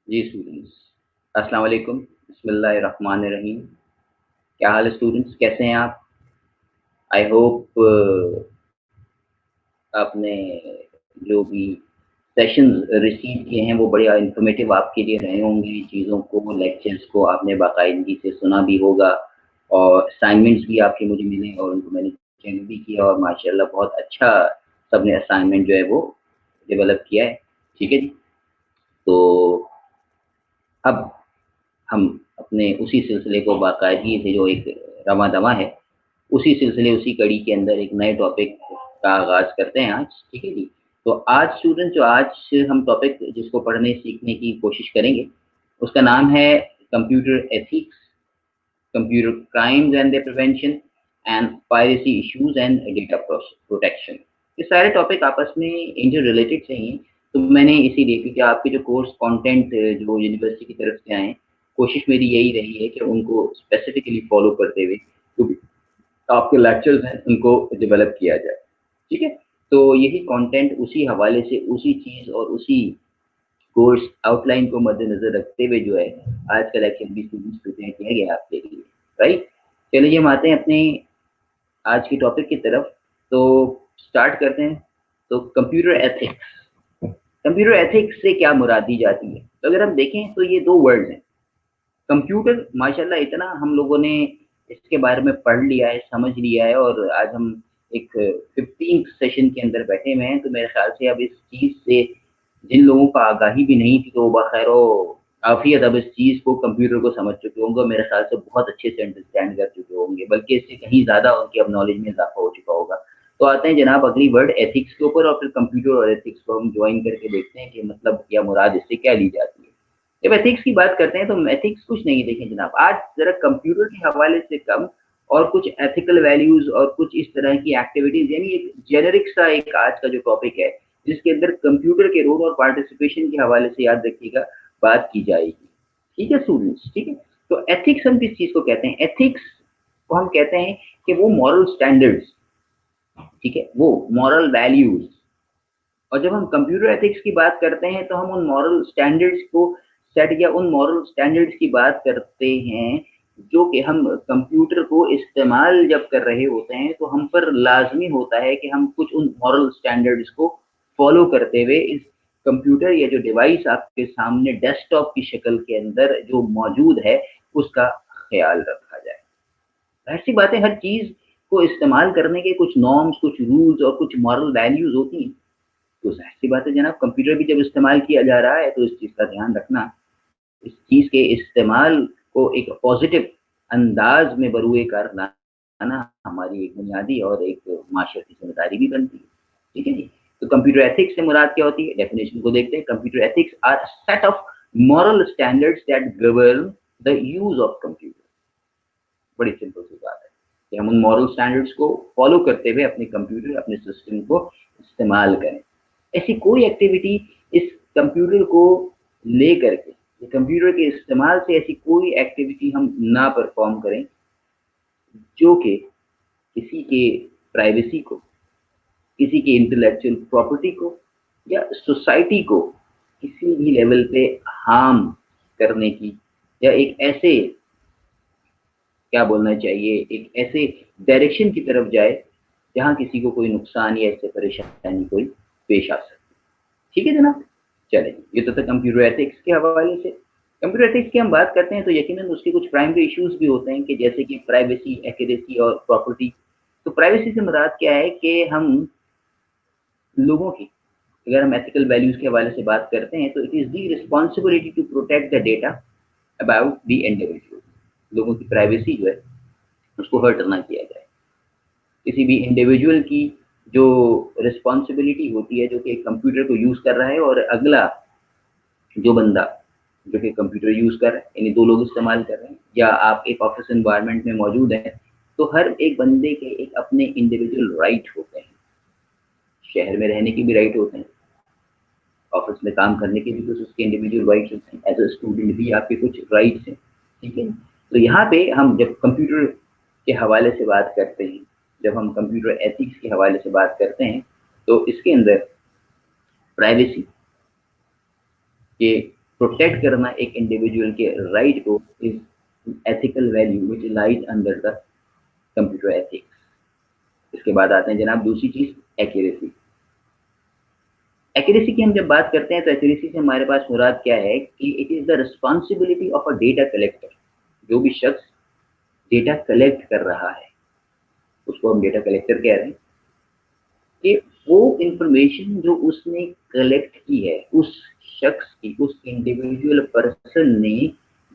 जी students, अस्सलाम वालेकुम, बिस्मिल्लाहिर्रहमानिर्रहीम। क्या हाल है स्टूडेंट्स, कैसे हैं आप? आई होप आपने जो भी सेशंस रिसीव किए हैं वो बढ़िया इन्फॉर्मेटिव आपके लिए रहे होंगे। चीज़ों को, लेक्चर्स को आपने बाकायदगी से सुना भी होगा और असाइनमेंट्स भी आपके मुझे मिले और उनको मैंने चेक भी किया और माशाल्लाह बहुत अच्छा सबने असाइनमेंट जो है वो डेवलप किया है। ठीक है जी? तो अब हम अपने उसी सिलसिले को बाकायदगी से जो एक रवां-दवां है, उसी सिलसिले, उसी कड़ी के अंदर एक नए टॉपिक का आगाज़ करते हैं आज, ठीक है जी? तो आज स्टूडेंट जो आज हम टॉपिक जिसको पढ़ने सीखने की कोशिश करेंगे, उसका नाम है computer ethics, computer crimes and their prevention and piracy issues and data protection. ये सारे टॉपिक आपस में इंटर रिलेटेड से ही हैं, तो मैंने इसीलिए क्योंकि आपके जो कोर्स कंटेंट जो यूनिवर्सिटी की तरफ से आए हैं, कोशिश मेरी यही रही है कि उनको स्पेसिफिकली फॉलो करते हुए जो भी आपके लेक्चर्स हैं उनको डेवलप किया जाए, ठीक है? तो यही कंटेंट उसी हवाले से उसी चीज़ और उसी कोर्स आउटलाइन को मद्देनज़र रखते हुए जो है आज का लेक्चर भी स्टूडेंट्स प्रिपेयर किया गया है आपके लिए, राइट? चलिए हम आते हैं अपने आज की टॉपिक की तरफ, तो स्टार्ट करते हैं। तो कंप्यूटर एथिक्स, कंप्यूटर एथिक्स से क्या मुराद दी जाती है? तो अगर हम देखें तो ये 2 वर्ड्स हैं। कंप्यूटर माशाल्लाह इतना हम लोगों ने इसके बारे में पढ़ लिया है, समझ लिया है और आज हम एक 15th सेशन के अंदर बैठे हुए हैं, तो मेरे ख़्याल से अब इस चीज़ से जिन लोगों को आगाही भी नहीं थी, तो वो बख़ैर-ओ-आफ़ियत अब इस चीज़ को, कंप्यूटर को समझ चुके होंगे और मेरे ख़्याल से बहुत अच्छे से अंडरस्टैंड कर चुके होंगे, बल्कि इससे कहीं ज़्यादा उनकी अब नॉलेज में इज़ाफ़ा हो चुका होगा। तो आते हैं जनाब अगली वर्ड एथिक्स के ऊपर और फिर कंप्यूटर और एथिक्स को हम जॉइन करके देखते हैं कि मतलब या मुराद इससे क्या ली जाती है। जब एथिक्स की बात करते हैं तो एथिक्स कुछ नहीं है, देखें जनाब, आज ज़रा कंप्यूटर के हवाले से कम और कुछ एथिकल वैल्यूज़ और कुछ इस तरह की एक्टिविटीज़, यानी एक जेनेरिक सा एक आज का जो टॉपिक है, जिसके अंदर कंप्यूटर के रोल और पार्टिसिपेशन के हवाले से याद रखिएगा बात की जाएगी। ठीक है स्टूडेंट्स, ठीक है? तो एथिक्स हम किस चीज़ को कहते हैं? एथिक्स को हम कहते हैं कि वो मॉरल स्टैंडर्ड्स, ठीक है? वो मॉरल वैल्यूज़, और जब हम कंप्यूटर एथिक्स की बात करते हैं तो हम उन मॉरल स्टैंडर्ड्स को सेट या उन मॉरल स्टैंडर्ड्स की बात करते हैं जो कि हम कंप्यूटर को इस्तेमाल जब कर रहे होते हैं तो हम पर लाजमी होता है कि हम कुछ उन मॉरल स्टैंडर्ड्स को फॉलो करते हुए इस कंप्यूटर या जो डिवाइस आपके सामने डेस्कटॉप की शक्ल के अंदर जो मौजूद है उसका ख्याल रखा जाए। ऐसी बातें, हर चीज़ को इस्तेमाल करने के कुछ नॉर्म्स, कुछ रूल्स और कुछ मॉरल वैल्यूज़ होती हैं। तो ज़ाहिर-सी बात है जनाब, कंप्यूटर भी जब इस्तेमाल किया जा रहा है तो इस चीज़ का ध्यान रखना, इस चीज़ के इस्तेमाल को एक पॉज़िटिव अंदाज़ में बरूए कार लाना हमारी एक बुनियादी और एक माशरती ज़िम्मेदारी भी बनती है। ठीक है जी? तो कंप्यूटर एथिक्स से मुराद क्या होती है? डेफिनिशन को देखते हैं। Computer ethics are set of moral standards that govern the use of computer. बड़ी सिंपल सी बात है कि हम उन मॉरल स्टैंडर्ड्स को फॉलो करते हुए अपने कंप्यूटर, अपने सिस्टम को इस्तेमाल करें। ऐसी कोई एक्टिविटी इस कंप्यूटर को लेकर के, ये कंप्यूटर के इस्तेमाल से ऐसी कोई एक्टिविटी हम ना परफॉर्म करें जो कि किसी के प्राइवेसी को, किसी के इंटेलेक्चुअल प्रॉपर्टी को या सोसाइटी को किसी भी लेवल पे हार्म करने की, या एक ऐसे, क्या बोलना चाहिए, एक ऐसे डायरेक्शन की तरफ जाए जहाँ किसी को कोई नुकसान या इससे परेशानी कोई पेश आ सके। ठीक है जनाब? चलें, ये तो था कंप्यूटर एथिक्स के हवाले से। कंप्यूटर एथिक्स की हम बात करते हैं तो यकीनन उसके कुछ प्राइमरी इश्यूज़ भी होते हैं कि जैसे कि प्राइवेसी, एक्यूरेसी और प्रॉपर्टी। तो प्राइवेसी से मुराद क्या है कि हम लोगों की, अगर हम एथिकल वैल्यूज़ के हवाले से बात करते हैं तो it is the responsibility to protect the data about the individual. लोगों की प्राइवेसी जो है उसको हर्ट ना किया जाए। किसी भी इंडिविजुअल की जो रिस्पॉन्सिबिलिटी होती है जो कि कंप्यूटर को यूज़ कर रहा है और अगला जो बंदा जो कि कंप्यूटर यूज़ कर रहा है, यानी 2 लोग इस्तेमाल कर रहे हैं या आप एक ऑफ़िस एनवायरनमेंट में मौजूद हैं, तो हर एक बंदे के एक अपने इंडिविजुअल राइट होते हैं। शहर में रहने के भी राइट होते हैं, ऑफ़िस में काम करने के भी कुछ उसके इंडिविजुअल राइट्स होते हैं, एज़ अ स्टूडेंट भी आपके कुछ राइट्स हैं, ठीक है? तो यहाँ पे हम जब कंप्यूटर के हवाले से बात करते हैं, जब हम कंप्यूटर एथिक्स के हवाले से बात करते हैं, तो इसके अंदर प्राइवेसी के प्रोटेक्ट करना एक इंडिविजुअल के राइट को is ethical value which lies under the computer ethics. इसके बाद आते हैं जनाब दूसरी चीज, एक्यूरेसी। एक्यूरेसी की हम जब बात करते हैं तो एक्यूरेसी से हमारे पास मुराद क्या है कि it is the responsibility of a data collector. जो भी शख्स डेटा कलेक्ट कर रहा है उसको हम डेटा कलेक्टर कह रहे हैं, कि वो इंफॉर्मेशन जो उसने कलेक्ट की है उस शख्स की, उस इंडिविजुअल पर्सन ने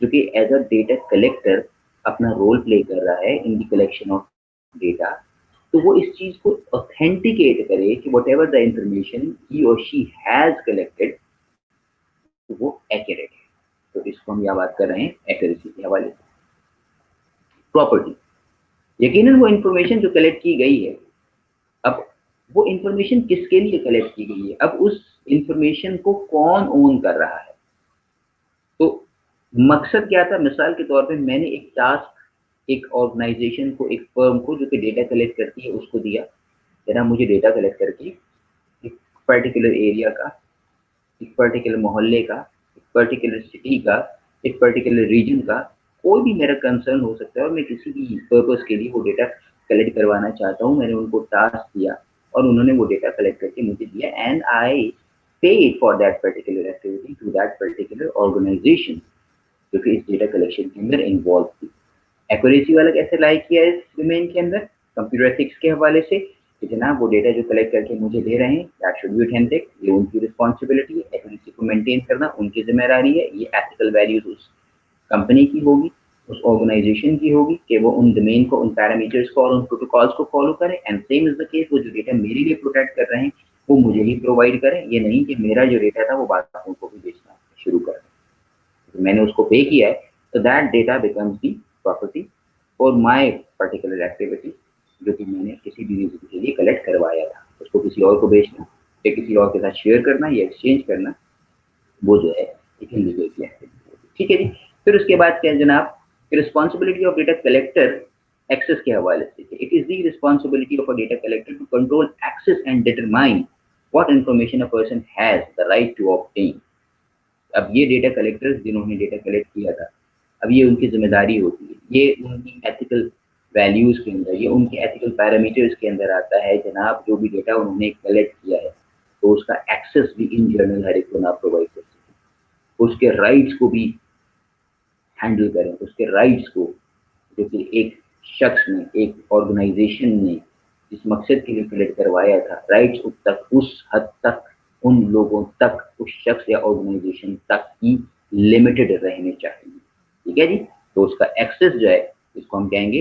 जो कि एज अ डेटा कलेक्टर अपना रोल प्ले कर रहा है in the collection of data, तो वो इस चीज को ऑथेंटिकेट करे कि वट एवर द इंफॉर्मेशन ही और शी हैज कलेक्टेड वो एक्यूरेट है। तो इसको हम यहाँ बात कर रहे हैं एक्यूरेसी के हवाले से। प्रॉपर्टी, यकीनन वो इंफॉर्मेशन जो कलेक्ट की गई है, अब वो इंफॉर्मेशन किसके लिए कलेक्ट की गई है, अब उस इंफॉर्मेशन को कौन ओन कर रहा है। तो मकसद क्या था, मिसाल के तौर पे मैंने एक टास्क एक ऑर्गेनाइजेशन को, एक फर्म को जो कि डेटा कलेक्ट करती है उसको दिया, जरा मुझे डेटा कलेक्ट करके एक पर्टिकुलर एरिया का, एक पर्टिकुलर मोहल्ले का, एक पर्टिकुलर सिटी का, एक पर्टिकुलर रीजन का कोई भी मेरा कंसर्न हो सकता है और मैं किसी भी पर्पस के लिए वो डेटा कलेक्ट करवाना चाहता हूँ। मैंने उनको टास्क दिया और उन्होंने वो डेटा कलेक्ट करके मुझे दिया and I paid for that particular activity to that particular organisation जो कि इस डेटा कलेक्शन के अंदर इन्वॉल्व थी। एक्यूरेसी वाला कैसे लाइक किया है इस डोमेन के अंदर, कंप्यूटर एथिक्स के हवाले से कि जनाब वो डेटा जो कलेक्ट करके मुझे दे रहे हैं दैट शुड बी ऑथेंटिक, ये उनकी रिस्पॉन्सिबिलिटी है, एक्यूरेसी को मेंटेन करना उनकी जिम्मेदारी है, ये एथिकल वैल्यूज उस कंपनी की होगी, उस ऑर्गेनाइजेशन की होगी कि वो उन डोमेन को, उन पैरामीटर्स को और उन प्रोटोकॉल्स को फॉलो करें। And same is the case, वो जो डेटा मेरे लिए प्रोटेक्ट कर रहे हैं वो मुझे ही प्रोवाइड करें, ये नहीं कि मेरा जो डेटा था वो बाकियों को भी बेचना शुरू कर दें। तो मैंने उसको पे किया है तो that data becomes the property for my particular activity जो कि मैंने किसी भी रीजन के लिए कलेक्ट करवाया था। उसको किसी और को बेचना या किसी और के साथ शेयर करना या एक्सचेंज करना वो जो है एक इलीगल की एक्टिविटी। ठीक है जी। फिर उसके बाद क्या है जनाब, responsibility of data collector access के हवाले से, it is the responsibility of a data collector to control access and determine what information a person has the right to obtain. अब ये डेटा कलेक्टर्स जिन्होंने डेटा कलेक्ट किया था, अब ये उनकी जिम्मेदारी होती है, ये उनकी एथिकल वैल्यूज के अंदर, ये उनके एथिकल पैरामीटर्स के अंदर आता है जनाब। जो भी डेटा उन्होंने कलेक्ट किया है तो उसका एक्सेस भी इन जनरल हर एक को ना प्रोवाइड कर सके, उसके राइट्स को भी हैंडल करें, उसके राइट्स को जो कि एक शख्स ने, एक ऑर्गेनाइजेशन ने जिस मकसद के लिए कलेक्ट करवाया था, राइट्स उस तक, उस हद तक, उन लोगों तक, उस शख्स या ऑर्गेनाइजेशन तक ही लिमिटेड रहने चाहिए। ठीक है जी। तो उसका एक्सेस जो है इसको हम कहेंगे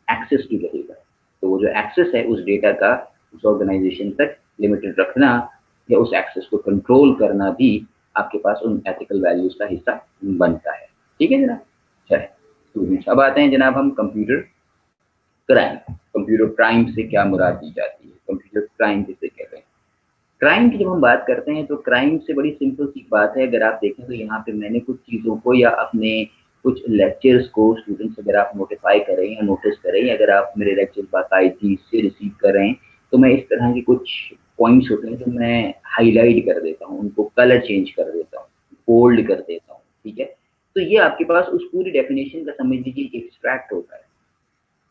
एक्सेस टू रहेगा। तो वो जो एक्सेस है उस डेटा का उस ऑर्गेनाइजेशन तक लिमिटेड रखना या उस एक्सेस को कंट्रोल करना भी आपके पास उन एथिकल वैल्यूज का हिस्सा बनता है। ठीक है जनाब। चलिए अब आते हैं जनाब हम कंप्यूटर क्राइम। कंप्यूटर क्राइम से क्या मुराद दी जाती है, कंप्यूटर क्राइम किसे कहते हैं। क्राइम की जब हम बात करते हैं तो क्राइम से बड़ी सिंपल सी बात है, अगर आप देखें तो यहाँ पे मैंने कुछ चीज़ों को या अपने कुछ लेक्चर्स को स्टूडेंट्स अगर आप नोटिफाई करें या नोटिस करें, अगर आप मेरे लेक्चर बाकायदगी से रिसीव करें तो मैं इस तरह के कुछ पॉइंट्स होते हैं जो मैं हाईलाइट कर देता हूँ, उनको कलर चेंज कर देता हूँ, बोल्ड कर देता हूँ। ठीक है। तो ये आपके पास उस पूरी डेफिनेशन का समझ लीजिए एक्सट्रैक्ट होता है।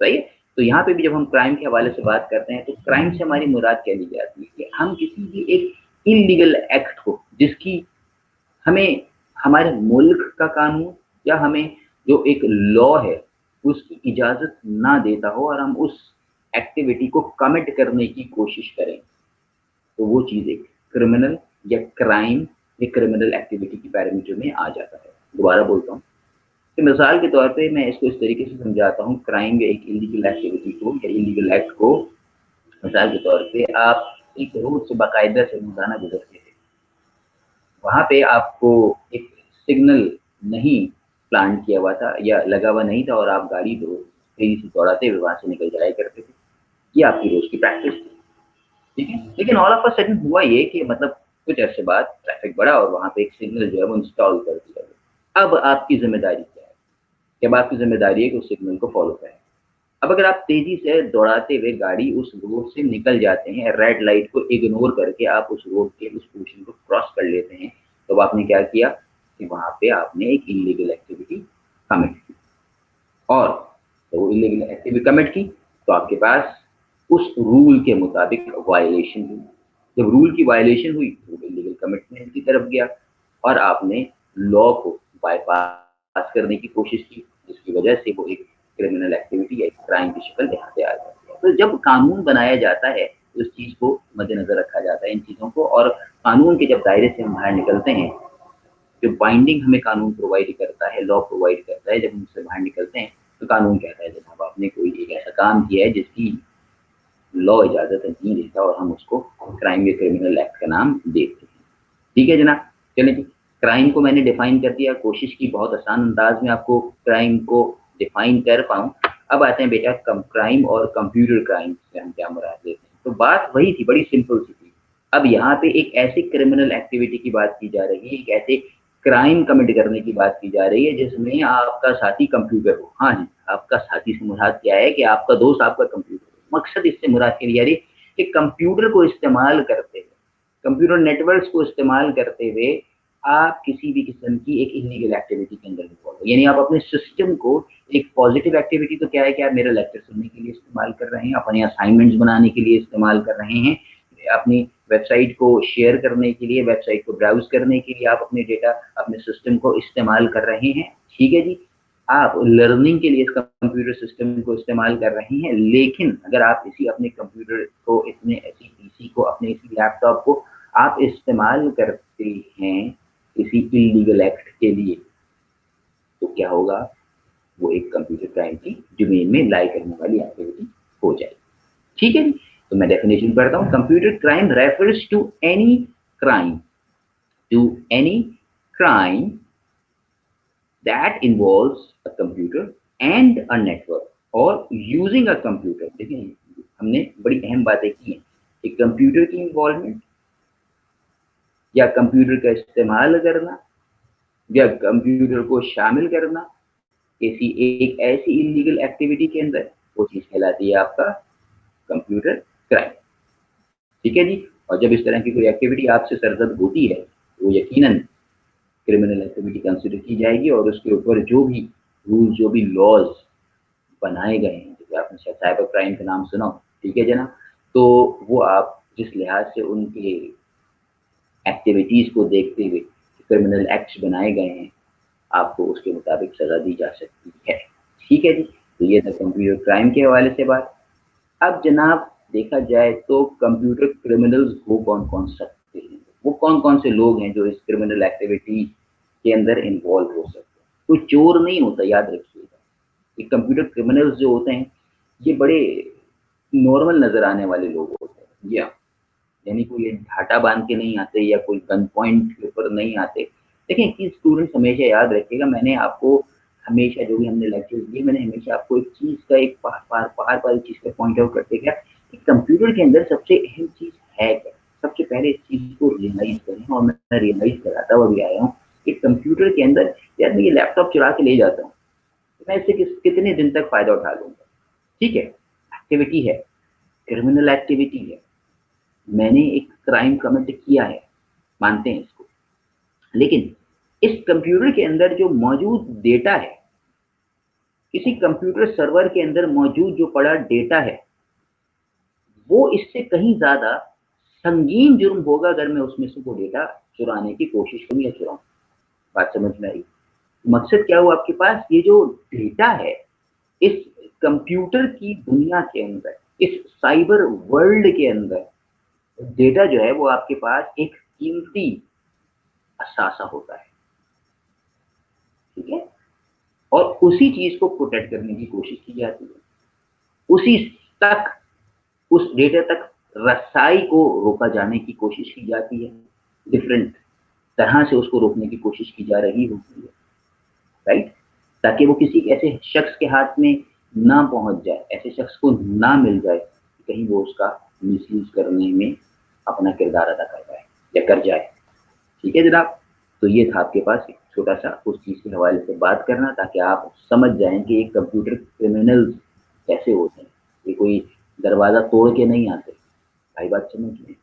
सही है। तो यहाँ पे भी जब हम क्राइम के हवाले से बात करते हैं तो क्राइम से हमारी मुराद क्या ली जाती है कि हम किसी भी एक इलीगल एक्ट को जिसकी हमें हमारे मुल्क का कानून या हमें जो एक लॉ है उसकी इजाजत ना देता हो और हम उस एक्टिविटी को कमिट करने की कोशिश करें तो वो चीज एक क्रिमिनल या क्राइम या क्रिमिनल एक्टिविटी की पैरामीटर में आ जाता है। दोबारा बोलता हूँ कि मिसाल के तौर पे मैं इसको इस तरीके से समझाता हूँ, क्राइम या एक इलीगल एक्टिविटी को या इलीगल एक्ट को। मिसाल के तौर पे आप एक रोड से बाकायदा से रोजाना गुजरते थे, वहां पे आपको एक सिग्नल नहीं प्लान किया हुआ था या लगा हुआ नहीं था और आप गाड़ी तो तेजी से दौड़ाते हुए वहां से निकल जाया करते थे, ये आपकी रोज की प्रैक्टिस थी। ठीक है। लेकिन ऑल ऑफ अ सडन हुआ ये कि मतलब कुछ अर्से बाद ट्रैफिक बढ़ा और वहां पे एक सिग्नल जो है वो इंस्टॉल कर दिया गया। अब आपकी जिम्मेदारी क्या है, जब आपकी जिम्मेदारी है कि उस सिग्नल को फॉलो करें। अब अगर आप तेजी से दौड़ाते हुए गाड़ी उस रोड से निकल जाते हैं, रेड लाइट को इग्नोर करके आप उस रोड के उस पोर्शन को क्रॉस कर लेते हैं, तो आपने क्या किया, कि वहाँ पे आपने एक इलीगल एक्टिविटी कमिट की, और जब वो इलीगल एक्टिविटी कमिट की तो आपके पास उस रूल के मुताबिक वायलेशन हुई। जब रूल की वायलेशन हुई तो वो इलीगल कमिटमेंट की तरफ गया और आपने लॉ को बाईपास करने की कोशिश की, जिसकी वजह से वो एक क्रिमिनल एक्टिविटी या एक क्राइम की शक्ल इख्तियार करती है। तो जब कानून बनाया जाता है तो इस चीज़ को मद्देनजर रखा जाता है, इन चीज़ों को, और कानून के जब दायरे से हम बाहर निकलते हैं, जो बाइंडिंग हमें कानून प्रोवाइड करता है, लॉ प्रोवाइड करता है, जब हम उससे बाहर निकलते हैं तो कानून कहता है जनाब आपने कोई एक ऐसा काम किया है जिसकी लॉ इजाज़त नहीं देता और हम उसको क्राइम या क्रिमिनल एक्ट का नाम देते हैं। ठीक है जनाब, चलिए जी, क्राइम को मैंने डिफाइन कर दिया, कोशिश की बहुत आसान अंदाज में आपको क्राइम को डिफाइन कर पाऊँ। अब आते हैं बेटा क्राइम और कंप्यूटर क्राइम से हम क्या मुराद लेते हैं। तो बात वही थी, बड़ी सिंपल सी थी। अब यहाँ पे एक ऐसी क्रिमिनल एक्टिविटी की बात की जा रही है, एक ऐसे क्राइम कमिट करने की बात की जा रही है जिसमें आपका साथी कंप्यूटर हो। हाँ जी, आपका साथी से मुराद क्या है कि आपका दोस्त आपका कंप्यूटर हो। मकसद इससे मुराद के लिए कि कंप्यूटर को इस्तेमाल करते हुए, कंप्यूटर नेटवर्क्स को इस्तेमाल करते हुए आप किसी भी किस्म की एक इलीगल एक्टिविटी के अंदर इन्वॉल्व हो। यानी आप अपने सिस्टम को एक पॉजिटिव एक्टिविटी तो क्या है कि आप मेरा लेक्चर सुनने के लिए इस्तेमाल कर रहे हैं, अपने असाइनमेंट्स बनाने के लिए इस्तेमाल कर रहे हैं, अपनी वेबसाइट को शेयर करने के लिए, वेबसाइट को ब्राउज करने के लिए आप अपने डेटा, अपने सिस्टम को इस्तेमाल कर रहे हैं। ठीक है जी, आप लर्निंग के लिए इस कंप्यूटर सिस्टम को इस्तेमाल कर रहे हैं, लेकिन अगर आप इसी अपने कंप्यूटर को, इतने ऐसी पीसी को, अपने इसी लैपटॉप को आप इस्तेमाल करते हैं किसी इलीगल एक्ट के लिए, तो क्या होगा, वो एक कंप्यूटर क्राइम की डोमेन में लाई करने वाली एक्टिविटी हो जाएगी। ठीक है जी, तो मैं डेफिनेशन पढ़ता हूँ। Computer crime refers to any crime that involves a computer and a network or using a computer। देखिए हमने बड़ी अहम बातें की हैं कि कंप्यूटर की इन्वॉल्वमेंट या कंप्यूटर का इस्तेमाल करना या कंप्यूटर को शामिल करना किसी एक ऐसी इलीगल एक्टिविटी के अंदर, वो चीज कहलाती है आपका कंप्यूटर क्राइम। ठीक है जी, और जब इस तरह की कोई एक्टिविटी आपसे सरजद होती है वो यकीनन क्रिमिनल एक्टिविटी कंसिडर की जाएगी, और उसके ऊपर जो भी रूल्स, जो भी लॉज बनाए गए हैं, जैसे आपने शायद साइबर क्राइम का नाम सुना, ठीक है जनाब, तो वो आप जिस लिहाज से उनके एक्टिविटीज को देखते हुए क्रिमिनल एक्ट्स बनाए गए हैं, आपको उसके मुताबिक सजा दी जा सकती है। ठीक है जी, तो ये था कंप्यूटर क्राइम के हवाले से बात। अब जनाब देखा जाए तो कंप्यूटर क्रिमिनल्स हो कौन कौन सकते हैं, वो कौन कौन से लोग हैं जो इस क्रिमिनल एक्टिविटी के अंदर इन्वॉल्व हो सकते हैं। कोई चोर नहीं होता, याद रखिएगा। ये कंप्यूटर क्रिमिनल्स जो होते हैं ये बड़े नॉर्मल नजर आने वाले लोग होते हैं, यानी कोई ढाटा बांध के नहीं आते या कोई गन पॉइंट के ऊपर नहीं आते। देखिए कि स्टूडेंट्स हमेशा याद रखिएगा, मैंने आपको हमेशा जो भी हमने लेक्चर दिए, मैंने हमेशा आपको एक चीज का एक बार चीज का पॉइंट आउट करते गया कि कंप्यूटर के अंदर सबसे अहम चीज है क्या। सबसे पहले इस चीज को रियलाइज करें, और मैं रियलाइज कराता हुआ भी आया हूँ कि कंप्यूटर के अंदर, यार मैं ये लैपटॉप चुरा के ले जाता हूँ, मैं इससे कितने दिन तक फायदा उठा लूंगा। ठीक है, एक्टिविटी है, क्रिमिनल एक्टिविटी है, मैंने एक क्राइम कमिट किया है, मानते हैं इसको, लेकिन इस कंप्यूटर के अंदर जो मौजूद डेटा है, किसी कंप्यूटर सर्वर के अंदर मौजूद जो पड़ा डेटा है, वो इससे कहीं ज्यादा संगीन जुर्म होगा अगर मैं उसमें से वो डेटा चुराने की कोशिश करूं या चुराऊं। बात समझ में आई? मकसद क्या हुआ आपके पास, ये जो डेटा है इस कंप्यूटर की दुनिया के अंदर, इस साइबर वर्ल्ड के अंदर, डेटा जो है वो आपके पास एक कीमती असासा होता है। ठीक है, और उसी चीज को प्रोटेक्ट करने की कोशिश की जाती है, उसी तक, उस डेटा तक रसाई को रोका जाने की कोशिश की जाती है, डिफरेंट तरह से उसको रोकने की कोशिश की जा रही होती है, राइट, ताकि वो किसी ऐसे शख्स के हाथ में ना पहुंच जाए, ऐसे शख्स को ना मिल जाए कि कहीं वो उसका मिसयूज करने में अपना किरदार अदा कर पाए या कर जाए। ठीक है जनाब, तो ये था आपके पास एक छोटा सा उस चीज के हवाले से बात करना, ताकि आप समझ जाएं कि एक कंप्यूटर क्रिमिनल्स कैसे होते हैं। ये कोई दरवाजा तोड़ के नहीं आते भाई, बात समझ में,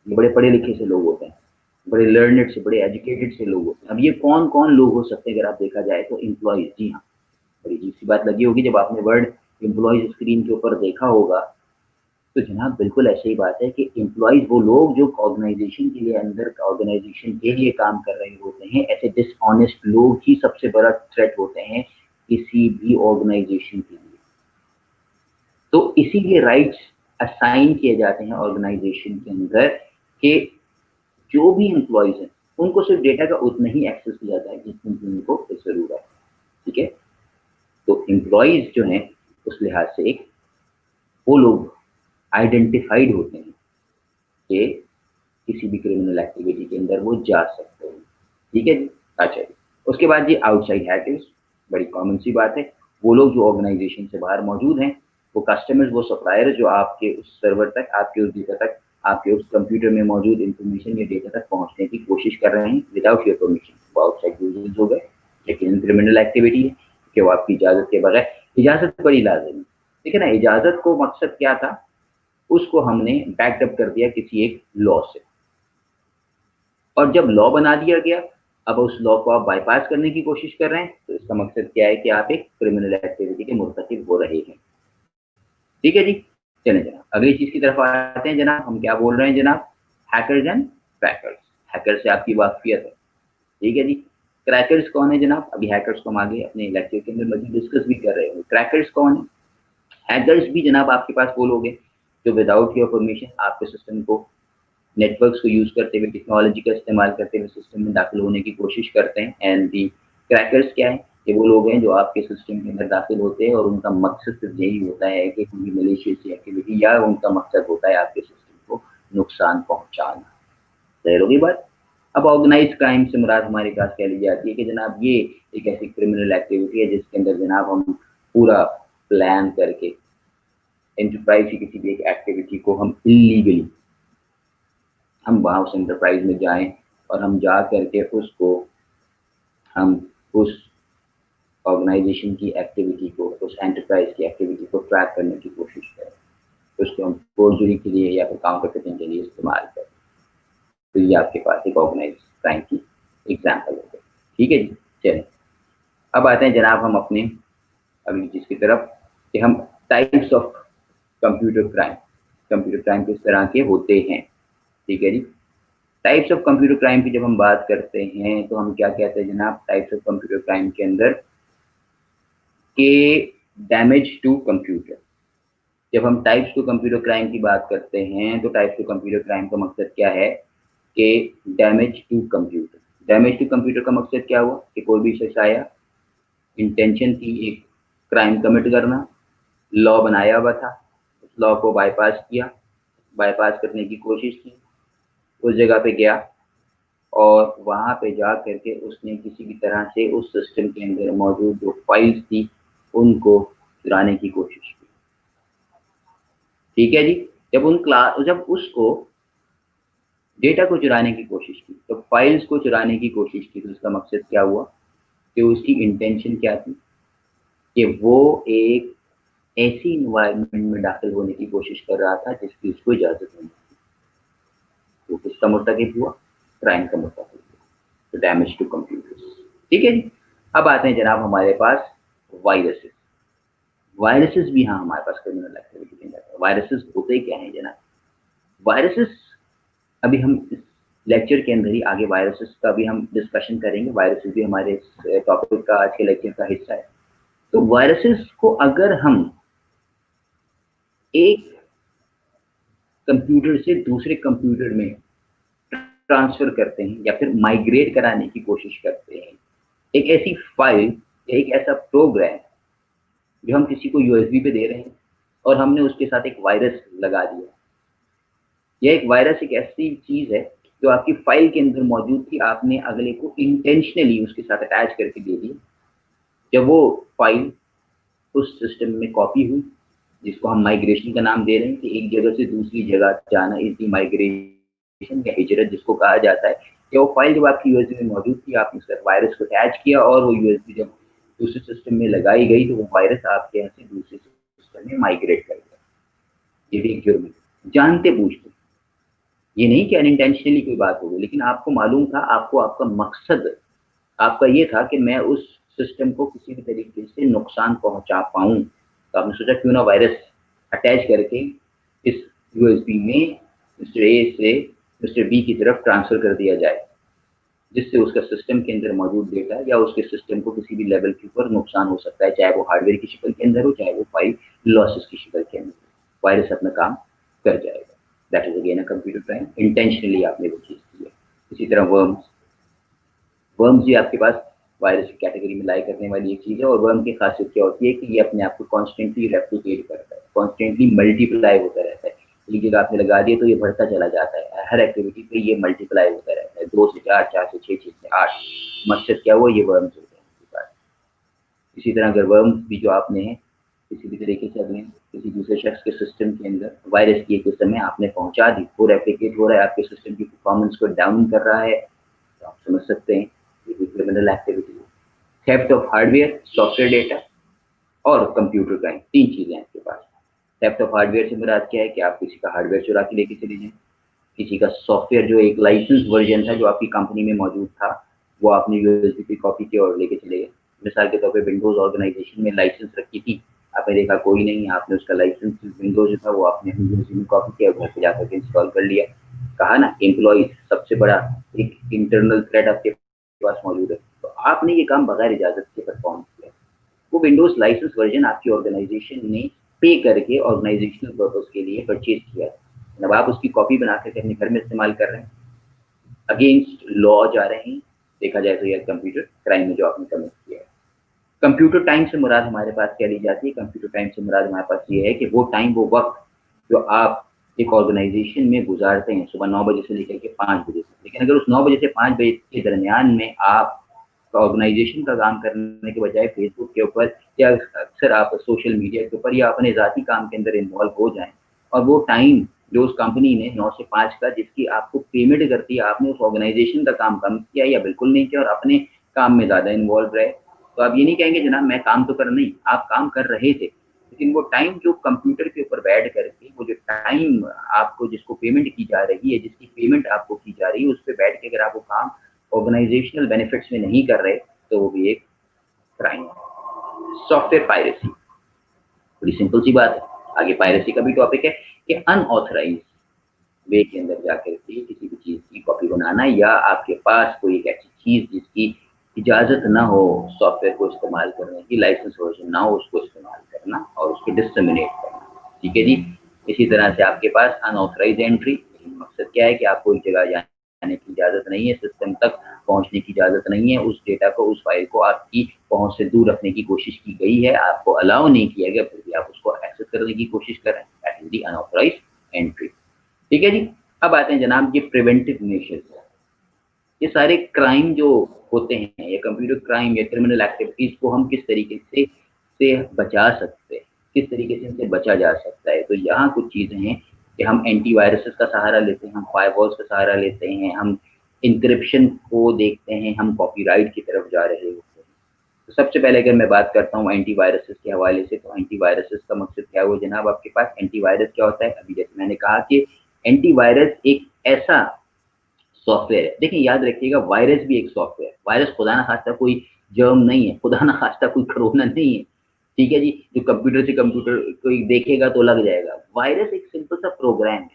ये बड़े पढ़े लिखे से लोग होते हैं, बड़े लर्नड से, बड़े एजुकेटेड से लोग होते हैं। अब ये कौन कौन लोग हो सकते हैं अगर आप देखा जाए तो? एम्प्लॉयज। जी हाँ, बड़ी अजीब सी बात लगी होगी जब आपने वर्ड एम्प्लॉयज स्क्रीन के ऊपर देखा होगा। तो जनाब बिल्कुल ऐसी ही बात है कि एम्प्लॉयज वो लोग जो ऑर्गेनाइजेशन के लिए, अंदर ऑर्गेनाइजेशन के लिए काम कर रहे होते हैं। ऐसे डिसऑनेस्ट लोग ही सबसे बड़ा थ्रेट होते हैं किसी भी ऑर्गेनाइजेशन के लिए। तो इसीलिए राइट्स असाइन किए जाते हैं ऑर्गेनाइजेशन के अंदर कि जो भी एम्प्लॉयज हैं उनको सिर्फ डेटा का उतना ही एक्सेस दिया जाए जितनी की उनको जरूरत है। ठीक है, तो एम्प्लॉयज जो हैं उस लिहाज से एक वो लोग आइडेंटिफाइड होते हैं कि किसी भी क्रिमिनल एक्टिविटी के अंदर वो जा सकते हैं। ठीक है जी। अच्छा जी, उसके बाद जी आउटसाइड हैकर्स, बड़ी कॉमन सी बात है। वो लोग जो ऑर्गेनाइजेशन से बाहर मौजूद हैं, वो कस्टमर्स, वो सप्लायर जो आपके उस सर्वर तक, आपके उस डेटा तक, आपके उस कंप्यूटर में मौजूद इंफॉर्मेशन या डेटा तक पहुंचने की कोशिश कर रहे हैं विदाउट योर परमिशन, वो आउटसाइड यूजर्स हो गए। लेकिन क्रिमिनल एक्टिविटी है कि वो आपकी इजाजत के बगैर, इजाजत बड़ी लाजिम है। ठीक है ना, इजाजत को मकसद क्या था, उसको हमने बैकअप कर दिया किसी एक लॉ से, और जब लॉ बना दिया गया, अब उस लॉ को आप बाईपास करने की कोशिश कर रहे हैं, तो इसका मकसद क्या है कि आप एक क्रिमिनल एक्टिविटी के मुर्तकिब हो रहे हैं। ठीक है जी। चलें जनाब अगली चीज की तरफ आते हैं। जनाब हम क्या बोल रहे हैं जनाब? Hackers and crackers. हैकर से आपकी वाकफियत है। ठीक है जी। क्रैकर्स कौन है जनाब? अभी हैकर्स को हम आगे अपने लेक्चर के अंदर मजीद डिस्कस भी कर रहे हैं। क्रैकर्स कौन है? हैकर्स भी जनाब आपके पास वो लोग हैं जो विदाउट योर परमिशन आपके सिस्टम को, नेटवर्क्स को यूज करते हुए, टेक्नोलॉजी का इस्तेमाल करते हुए सिस्टम में दाखिल होने की कोशिश करते हैं। एंड दी क्रैकर्स क्या है? कि वो लोग हैं जो आपके सिस्टम के अंदर दाखिल होते हैं और उनका मकसद सिर्फ यही होता है कि कोई मलेशियस एक्टिविटी, या उनका मकसद होता है आपके सिस्टम को नुकसान पहुंचाना। सही होगी बात। अब ऑर्गेनाइज क्राइम से मुराद हमारे पास कह ली जाती है कि जनाब ये एक ऐसी क्रिमिनल एक्टिविटी है जिसके अंदर जनाब हम पूरा प्लान करके एंटरप्राइज की किसी भी एक एक्टिविटी को हम इलीगली, हम वहाँ उस एंटरप्राइज में जाएं और हम जा करके उसको, हम उस ऑर्गेनाइजेशन की एक्टिविटी को, उस एंटरप्राइज की एक्टिविटी को ट्रैक करने की कोशिश करें, उसको हम फोर्जरी के लिए या फिर काउंटरफिटिंग के लिए इस्तेमाल करें। तो ये आपके पास एक ऑर्गेनाइज क्राइम की एग्जाम्पल हो गई। ठीक है जी। चलें अब आते हैं जनाब हम अपने अगली चीज़ की तरफ कि हम types of computer crime, computer crime किस तरह के होते हैं। ठीक है जी। टाइप्स ऑफ कंप्यूटर क्राइम की जब हम बात करते हैं तो हम क्या कहते हैं जनाब? टाइप्स ऑफ कंप्यूटर क्राइम के अंदर के डैमेज टू कंप्यूटर। जब हम टाइप्स टू कंप्यूटर क्राइम की बात करते हैं तो टाइप्स टू कंप्यूटर क्राइम का मकसद क्या है कि damage to computer. Damage to computer का मकसद क्या हुआ कि कोई भी शख्स आया, इंटेंशन थी एक क्राइम कमिट करना, लॉ बनाया हुआ था, उस लॉ को बाईपास किया, बाईपास करने की कोशिश की, उस जगह पे गया और वहाँ पे जा करके उसने किसी भी तरह से उस सिस्टम के अंदर मौजूद जो फाइल्स थी उनको चुराने की कोशिश की। ठीक है जी। जब उसको डेटा को चुराने की कोशिश की, तो फाइल्स को चुराने की कोशिश की, तो उसका मकसद क्या हुआ कि उसकी इंटेंशन क्या थी कि वो एक ऐसी इन्वायरमेंट में दाखिल होने की कोशिश कर रहा था जिसकी उसको इजाजत नहीं थी। तो किसका मुर्तकिब हुआ? क्राइम का मुर्तकिब हुआ। तो डैमेज टू कंप्यूटर्स। ठीक है जी। अब आते हैं जनाब हमारे पास वायरसेस। वायरसेस भी हाँ हमारे पास क्रिमिनल एक्टिविटी के अंदर है। वायरसेस होते क्या है जनाब? वायरसेस अभी हम इस लेक्चर के अंदर ही आगे वायरसेस का भी हम डिस्कशन करेंगे। वायरसेस भी हमारे टॉपिक का आज के लेक्चर का हिस्सा है। तो वायरसेस को अगर हम एक कंप्यूटर से दूसरे कंप्यूटर में ट्रांसफर करते हैं या फिर माइग्रेट कराने की कोशिश करते हैं, एक ऐसी फाइल, एक ऐसा प्रोग्राम जो हम किसी को यूएसबी पे दे रहे हैं और हमने उसके साथ एक वायरस लगा दिया। यह एक वायरस एक ऐसी चीज है जो आपकी फाइल के अंदर मौजूद थी, आपने अगले को इंटेंशनली उसके साथ अटैच करके दे दी। जब वो फाइल उस सिस्टम में कॉपी हुई, जिसको हम माइग्रेशन का नाम दे रहे हैं कि एक जगह से दूसरी जगह जाना, इसी माइग्रेशन या हिजरत जिसको कहा जाता है, कि वो फाइल जब आपकी यूएसबी में मौजूद थी, आपने उसका वायरस को अटैच किया और वो यूएसबी जब दूसरे सिस्टम में लगाई गई तो वो वायरस आपके यहाँ से दूसरे सिस्टम में माइग्रेट कर गया। ये भी एक जुर्म है, जानते बूझते। ये नहीं कि अनइंटेंशनली कोई बात हो गई, लेकिन आपको मालूम था, आपको आपका मकसद आपका ये था कि मैं उस सिस्टम को किसी भी तरीके से नुकसान पहुंचा पाऊं, तो आपने सोचा क्यों ना वायरस अटैच करके इस यूएसबी में मिस्टर ए से मिस्टर बी की तरफ ट्रांसफर कर दिया जाए, जिससे उसका सिस्टम के अंदर मौजूद डेटा या उसके सिस्टम को किसी भी लेवल के ऊपर नुकसान हो सकता है, चाहे वो हार्डवेयर की शक्ल के अंदर हो, चाहे वो फाइल लॉसेस की शक्ल के अंदर हो, वायरस अपना काम कर जाएगा। That is again a computer crime, intentionally आपने वो चीज़ की है। इसी तरह वर्म्स, वर्म्स भी आपके पास वायरस की कैटेगरी में लाई करने वाली एक चीज़ है, और वर्म की खासियत क्या होती है कि ये अपने आप को कॉन्स्टेंटली रेप्लिकेट करता है, कॉन्स्टेंटली मल्टीप्लाई होता रहता है। एक जगह आपने लगा दिया तो ये बढ़ता चला जाता है, हर एक्टिविटी पे ये मल्टीप्लाई होता रहता है, 2 से 4, 4 से 6, 6 से 8। मकसद क्या हुआ, ये वर्म्स होते हैं आपके पास। इसी तरह अगर वर्म्स भी जो आपने किसी भी तरीके से अपने किसी दूसरे शख्स के सिस्टम के अंदर वायरस की एक समय आपने पहुंचा दी, वो रेप्लिकेट हो रहा है, आपके सिस्टम की परफॉर्मेंस को डाउन कर रहा है, तो आप समझ सकते हैं ये भी क्रिमिनल एक्टिविटी है। Theft of hardware, software data और कंप्यूटर क्राइम, 3 चीजें हैं आपके पास। थेफ्ट ऑफ हार्डवेयर से मुराद क्या है कि आप किसी का हार्डवेयर चुरा के लेके चले जाएं, किसी का सॉफ्टवेयर जो एक लाइसेंस वर्जन था जो आपकी कंपनी में मौजूद था, वो आपने यूएसबी पे कॉपी किया और लेके चले गए। मिसाल के तौर पे विंडोज ऑर्गेनाइजेशन में लाइसेंस रखी थी, आपने देखा कोई नहीं है, आपने उसका लाइसेंस विंडोज जो था वो आपने यूएसबी में कॉपी किया, घर पे जाकर के इंस्टॉल कर लिया। कहा ना, एम्प्लॉय सबसे बड़ा एक इंटरनल थ्रेट आपके पास मौजूद है, तो आपने ये काम बगैर इजाजत के परफॉर्म किया। वो विंडोज लाइसेंस वर्जन आपकी ऑर्गेनाइजेशन ने पे करके ऑर्गेनाइजेशनल पर्पज के लिए परचेज किया, अब आप उसकी कॉपी बना करके अपने घर में इस्तेमाल कर रहे हैं, अगेंस्ट लॉ जा रहे हैं, देखा जाए तो यह कंप्यूटर क्राइम में जो आपने कमिट किया है। कंप्यूटर टाइम से मुराद हमारे पास क्या ली जाती है, कंप्यूटर टाइम से मुराद हमारे पास ये है कि वो टाइम, वो वक्त जो आप एक ऑर्गेनाइजेशन में गुजारते हैं सुबह 9 बजे से लेकर के 5 बजे तक, लेकिन अगर उस 9 बजे से 5 बजे के दरमियान में आप ऑर्गेनाइजेशन का काम करने के बजाय फेसबुक के ऊपर या अक्सर आप सोशल मीडिया के ऊपर या अपने ज़ाती काम के अंदर इन्वॉल्व हो जाएं, और वो टाइम जो उस कंपनी ने 9 से 5 का जिसकी आपको पेमेंट करती है, आपने उस ऑर्गेनाइजेशन का काम कम किया या बिल्कुल नहीं किया और अपने काम में ज़्यादा इन्वॉल्व रहे, तो आप ये नहीं कहेंगे जनाब मैं काम तो कर नहीं, आप काम कर रहे थे, लेकिन वो टाइम जो कंप्यूटर के ऊपर बैठ करके वो जो टाइम आपको जिसको पेमेंट की जा रही है, जिसकी पेमेंट आपको की जा रही है, उस पर बैठ के अगर आप वो काम ऑर्गेनाइजेशनल बेनिफिट्स में नहीं कर रहे, तो वो भी एक क्राइम है। सॉफ्टवेयर पायरेसी, बड़ी सिंपल सी बात है। आगे पायरेसी का भी टॉपिक है कि अनऑथराइज वे के अंदर जाकर के किसी भी चीज की कॉपी बनाना, या आपके पास कोई एक ऐसी चीज जिसकी इजाजत ना हो सॉफ्टवेयर को इस्तेमाल करने की, लाइसेंस वर्जन ना हो, उसको इस्तेमाल करना और उसको डिसमिनेट करना। ठीक है जी। इसी तरह से आपके पास अनऑथराइज एंट्री, मकसद क्या है कि आपको एक जगह जाने की इजाजत नहीं है, सिस्टम तक पहुंचने की इजाजत नहीं है, उस डेटा को, उस फाइल को आपकी पहुंच से दूर रखने की कोशिश की गई है, आपको अलाउ नहीं किया गया, फिर भी आप उसको एक्सेस करने की कोशिश कर रहे हैं, that is the unauthorised entry. ठीक है जी। अब आते हैं जनाब ये प्रिवेंटिव मेजर्स, ये सारे क्राइम जो होते हैं, ये कंप्यूटर क्राइम या क्रिमिनल एक्टिविटीज को हम किस तरीके से बचा सकते हैं, किस तरीके से इनसे बचा जा सकता है। तो यहाँ कुछ चीज़ें हैं कि हम एंटीवायरसेस का सहारा लेते हैं, हम फायरवॉल्स का सहारा लेते हैं, हम इंक्रिप्शन को देखते हैं, हम कॉपीराइट की तरफ जा रहे होते हैं। तो सबसे पहले अगर मैं बात करता हूँ एंटीवायरसेस के हवाले से, तो एंटीवायरसेस का मकसद क्या हुआ जनाब आपके पास। एंटीवायरस क्या होता है, अभी जैसे मैंने कहा कि एंटीवायरस एक ऐसा सॉफ्टवेयर है, देखिए याद रखिएगा वायरस भी एक सॉफ्टवेयर है, वायरस खुदा ना खास्ता कोई जर्म नहीं है, खुदा ना खास्ता कोई कोरोना नहीं है। ठीक है जी, जो कंप्यूटर से कंप्यूटर कोई देखेगा तो लग जाएगा। वायरस एक सिंपल सा प्रोग्राम है,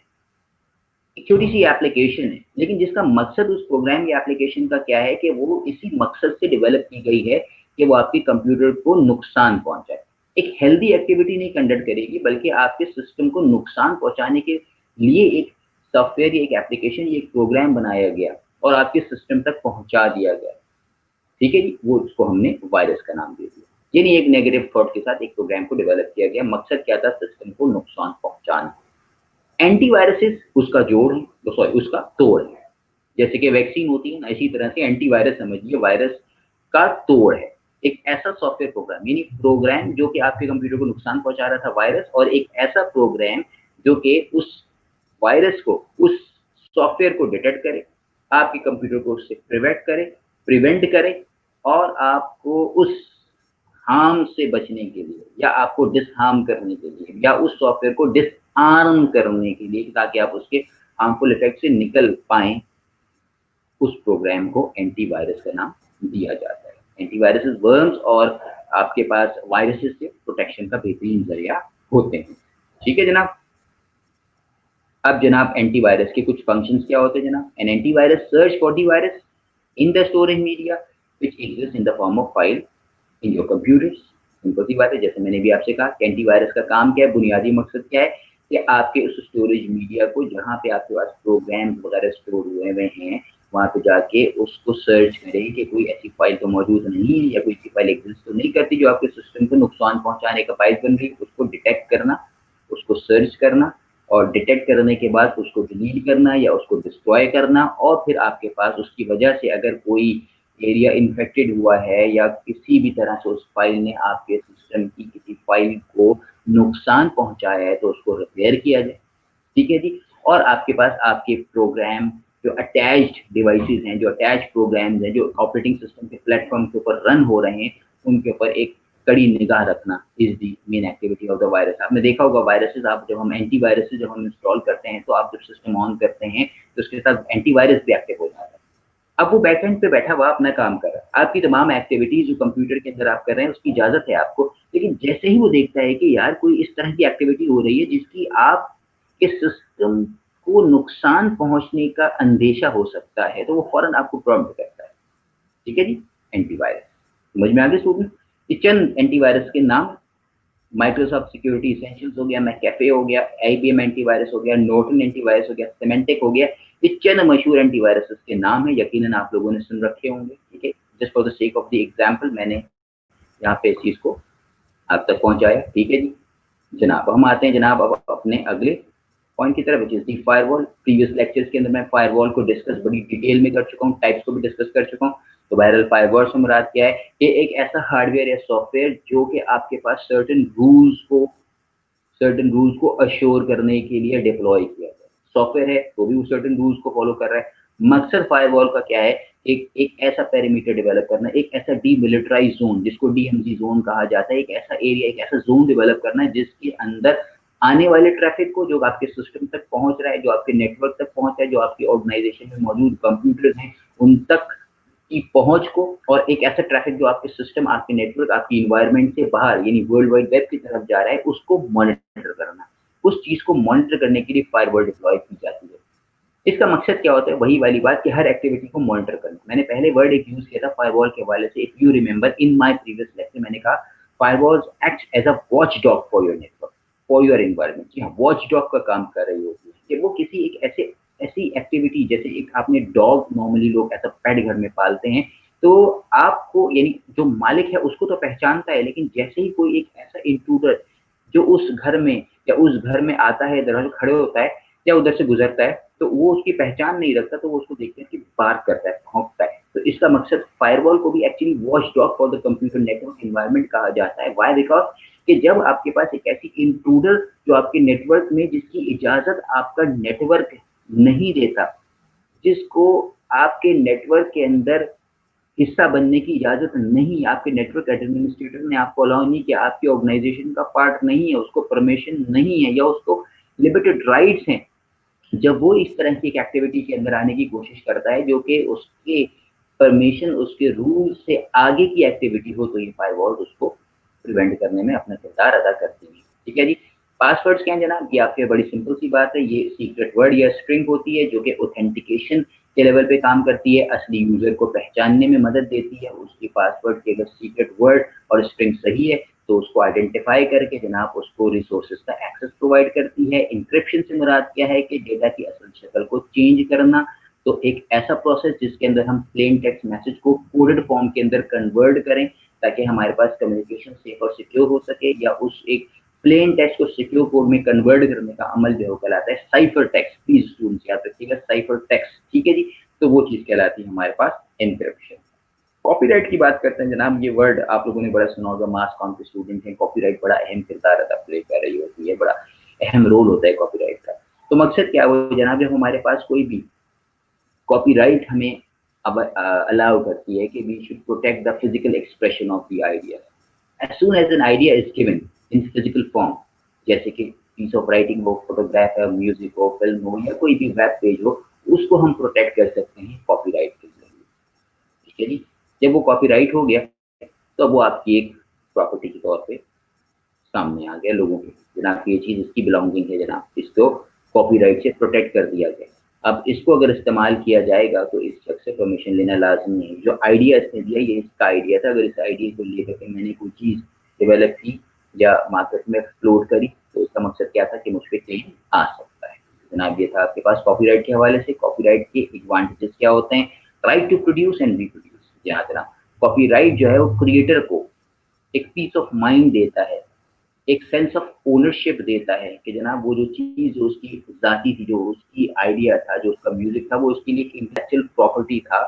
एक छोटी सी एप्लीकेशन है, लेकिन जिसका मकसद उस प्रोग्राम या एप्लीकेशन का क्या है कि वो इसी मकसद से डेवलप की गई है कि वो आपके कंप्यूटर को नुकसान पहुंचाए, एक हेल्दी एक्टिविटी नहीं कंडक्ट करेगी, बल्कि आपके सिस्टम को नुकसान पहुंचाने के लिए एक सॉफ्टवेयर, एक एप्लीकेशन, एक प्रोग्राम बनाया गया और आपके सिस्टम तक पहुंचा दिया गया। ठीक है जी, वो उसको हमने वायरस का नाम दे दिया, यानी एक नेगेटिव थॉट के साथ एक प्रोग्राम को डेवलप किया गया, मकसद क्या था, सिस्टम को नुकसान पहुंचाना। एंटीवायरसेस उसका जोड़ है, तो सॉरी उसका तोड़ है, जैसे कि वैक्सीन होती है ना, इसी तरह से एंटीवायरस समझिए वायरस का तोड़ है। एक ऐसा सॉफ्टवेयर प्रोग्राम, यानी प्रोग्राम जो कि आपके कंप्यूटर को नुकसान पहुंचा रहा था वायरस, और एक ऐसा प्रोग्राम जो कि उस वायरस को, उस सॉफ्टवेयर को डिटेक्ट करे, आपके कंप्यूटर को उससे प्रिवेंट करे और आपको उस हार्म से बचने के लिए या आपको डिसहार्म करने के लिए या उस सॉफ्टवेयर को डिसआर्म करने के लिए, ताकि आप उसके हार्मफुल इफेक्ट से निकल पाएं, उस प्रोग्राम को एंटीवायरस का नाम दिया जाता है। एंटीवायरस वर्म्स और आपके पास वायरसेस से प्रोटेक्शन का बेहतरीन जरिया होते हैं। ठीक है जनाब। अब जनाब एंटीवायरस के कुछ फंक्शंस क्या होते हैं जनाब? An antivirus search for the virus in the storage media which exist in the form of file in your computers. Simple सी बात है, जैसे मैंने भी आपसे कहा कि एंटीवायरस का काम क्या है, बुनियादी मकसद क्या है कि आपके उस स्टोरेज मीडिया को जहाँ पे आपके पास प्रोग्राम वगैरह स्टोर हुए हुए हैं वहाँ पे जाके उसको सर्च करें कि कोई ऐसी फाइल तो मौजूद नहीं है या कोई ऐसी फाइल एग्जिस्ट तो नहीं करती जो आपके सिस्टम को नुकसान पहुंचाने का बायस बन रही है। उसको डिटेक्ट करना, उसको सर्च करना और डिटेक्ट करने के बाद उसको डिलीट करना या उसको डिस्ट्रॉय करना, और फिर आपके पास उसकी वजह से अगर कोई एरिया इन्फेक्टेड हुआ है या किसी भी तरह से उस फाइल ने आपके सिस्टम की किसी फाइल को नुकसान पहुंचाया है तो उसको रिपेयर किया जाए। ठीक है जी। और आपके पास आपके प्रोग्राम जो अटैच्ड डिवाइसेस हैं, जो अटैच्ड प्रोग्राम्स हैं, जो ऑपरेटिंग सिस्टम के प्लेटफॉर्म के ऊपर रन हो रहे हैं, उनके ऊपर एक कड़ी निगाह रखना is the main activity of the virus. आपने देखा होगा वायरसेस, आप जब हम एंटीवायरसेस जब हम इंस्टॉल करते हैं तो आप जब सिस्टम ऑन करते हैं तो उसके साथ एंटीवायरस भी एक्टिव हो जाता है। अब वो बैक एंड पे बैठा हुआ अपना काम कर रहा है, आपकी तमाम एक्टिविटीज जो कंप्यूटर के अंदर आप कर रहे हैं उसकी इजाजत है आपको, लेकिन जैसे ही वो देखता है कि यार कोई इस तरह की एक्टिविटी हो रही है जिसकी आपके सिस्टम को नुकसान पहुंचने का अंदेशा हो सकता है तो वो फौरन आपको प्रॉम्प्ट करता है। ठीक है जी। एंटीवायरस समझ में आ गया स्टूडेंट? ये चंद एंटीवायरस के नाम, माइक्रोसॉफ्ट सिक्योरिटी एसेंशियल्स हो गया, मैकेफे हो गया, आईबीएम एंटीवायरस हो गया, नॉर्टन एंटीवायरस हो गया, सिमेंटिक हो गया, ये चंद मशहूर एंटीवायरस के नाम है, यकीनन आप लोगों ने सुन रखे होंगे। ठीक है, just for the sake of the example मैंने यहाँ पे इस चीज को आप तक पहुंचाया। ठीक है जी जनाब। हम आते हैं जनाब अब अपने अगले पॉइंट की तरफ, which is the firewall. Previous lectures के अंदर मैं फायरवॉल को डिस्कस बड़ी डिटेल में कर चुका हूँ, टाइप्स को भी डिस्कस कर चुका हूँ। तो बहरहाल फायरवॉल से मुराद क्या है? ये एक ऐसा हार्डवेयर या सॉफ्टवेयर जो कि आपके पास सर्टेन रूल्स को अश्योर करने के लिए डिप्लॉय किया जाए। सॉफ्टवेयर है तो भी वो सर्टेन रूल्स को फॉलो कर रहा है। मकसद फायरवॉल का क्या है? एक ऐसा पेरीमीटर डेवलप करना, एक ऐसा डीमिलिटराइज जोन जिसको डीएमजी जोन कहा जाता है, एक ऐसा एरिया, एक ऐसा जोन डेवलप करना है जिसके अंदर आने वाले ट्रैफिक को, जो आपके सिस्टम तक पहुंच रहा है, जो आपके नेटवर्क तक पहुंच रहा है, जो आपकी ऑर्गेनाइजेशन में मौजूद कंप्यूटर्स हैं उन तक की पहुंच को, और एक ऐसा ट्रैफिक जो आपके सिस्टम, आपके नेटवर्क, आपकी इन्वायरमेंट से बाहर यानी वर्ल्ड वाइड वेब की तरफ जा रहा है, उसको मॉनिटर करना। उस चीज को मॉनिटर करने के लिए फायरवॉल डिप्लॉय की जाती है। इसका मकसद क्या होता है? वही वाली बात कि हर एक्टिविटी को मॉनिटर करना। मैंने पहले वर्ड एक यूज किया था फायरवॉल के हवाले से, if you remember in my previous lecture मैंने कहा firewalls act as a watch dog for your network, for your environment. जी हाँ, वॉच डॉग का काम कर रही होती है कि वो किसी एक ऐसी एक्टिविटी, जैसे एक आपने डॉग नॉर्मली लोग ऐसा पेट घर में पालते हैं तो आपको यानी जो मालिक है उसको तो पहचानता है, लेकिन जैसे ही कोई एक ऐसा इंट्रूडर जो उस घर में या उस घर में आता है, दरवाजे खड़े होता है या उधर से गुजरता है तो वो उसकी पहचान नहीं रखता, तो वो उसको देखते हैं कि बार्क करता है, भौंकता है। तो इसका मकसद फायरवॉल को भी actually watch dog for the computer network environment कहा जाता है। व्हाई? बिकॉज कि जब आपके पास एक ऐसी इंट्रूडर जो आपके नेटवर्क में, जिसकी इजाजत आपका नेटवर्क नहीं देता, जिसको आपके नेटवर्क के अंदर हिस्सा बनने की इजाजत नहीं, आपके नेटवर्क एडमिनिस्ट्रेटर ने आपको अलाउ नहीं किया, आपकी ऑर्गेनाइजेशन का पार्ट नहीं है, उसको परमिशन नहीं है या उसको लिमिटेड राइट्स हैं, जब वो इस तरह की एक एक्टिविटी के अंदर आने की कोशिश करता है जो कि उसके परमिशन, उसके रूल से आगे की एक्टिविटी हो, तो ये फायरवॉल उसको प्रिवेंट करने में अपना किरदार अदा करती है। ठीक है जी। पासवर्ड्स क्या है जनाब? ये आपके बड़ी सिंपल सी बात है, ये सीक्रेट वर्ड या स्ट्रिंग होती है जो कि ऑथेंटिकेशन के लेवल पे काम करती है, असली यूजर को पहचानने में मदद देती है। उसकी पासवर्ड के अगर सीक्रेट वर्ड और स्ट्रिंग सही है तो उसको आइडेंटिफाई करके जनाब उसको रिसोर्सेज का एक्सेस प्रोवाइड करती है। इंक्रिप्शन से मुराद क्या है कि डेटा की असल शक्ल को चेंज करना, तो एक ऐसा प्रोसेस जिसके अंदर हम प्लेन टेक्स्ट मैसेज को कोडेड फॉर्म के अंदर कन्वर्ट करें ताकि हमारे पास कम्युनिकेशन सेफ और सिक्योर हो सके, या उस एक प्लेन टेक्स्ट को सिक्योर कोड में कन्वर्ट करने का अमल जो कहलाता है साइफर टेक्स्ट। प्लीज स्टूडेंट्स याद रखिएगा, साइफर टेक्स्ट। ठीक है जी। तो वो चीज कहलाती है हमारे पास एनक्रिप्शन। कॉपीराइट की बात करते हैं जनाब, ये वर्ड आप लोगों ने बड़ा सुना होगा, मास कॉम के स्टूडेंट हैं, कॉपीराइट बड़ा अहम किरदार अदा प्ले कर रही होती है, बड़ा अहम रोल होता है कॉपीराइट का। तो मकसद क्या हो जनाब, जब हमारे पास कोई भी कॉपीराइट हमें अब अलाउ करती है कि we should protect the physical expression of the idea as soon as an idea is given in physical form, जैसे कि पीस ऑफ राइटिंग हो, फोटोग्राफ है, म्यूजिक हो, फिल्म हो या कोई भी वेब पेज हो, उसको हम प्रोटेक्ट कर सकते हैं कॉपीराइट के जरिए। ठीक है जी। जब वो कॉपीराइट हो गया तो वो आपकी एक प्रॉपर्टी के तौर पे सामने आ गया लोगों के, जनाब ये चीज़ इसकी बिलोंगिंग है जनाब, इसको कॉपीराइट से प्रोटेक्ट कर दिया गया। अब इसको अगर इस्तेमाल किया जाएगा तो इस शख्स से परमिशन लेना लाज़मी है। जो आइडिया इसने दिया ये इसका आइडिया था, अगर इस आइडिया को लेकर के मैंने कोई चीज़ डेवलप की या मार्केट में फ्लोट करी तो इसका मकसद क्या था कि मुझ पे क्लेम आ सकता है। जनाब ये था आपके पास कॉपीराइट के हवाले से। कॉपीराइट के एडवांटेजेस क्या होते हैं? Right to produce and reproduce. यहाँ जनाब कॉपीराइट जो है वो क्रिएटर को एक पीस ऑफ माइंड देता है, एक सेंस ऑफ ओनरशिप देता है कि जनाब वो जो चीज़ जो उसकी ज़ाती थी, जो उसकी आइडिया था, जो उसका म्यूज़िक था, वो उसके लिए एक इंटेलेक्चुअल प्रॉपर्टी था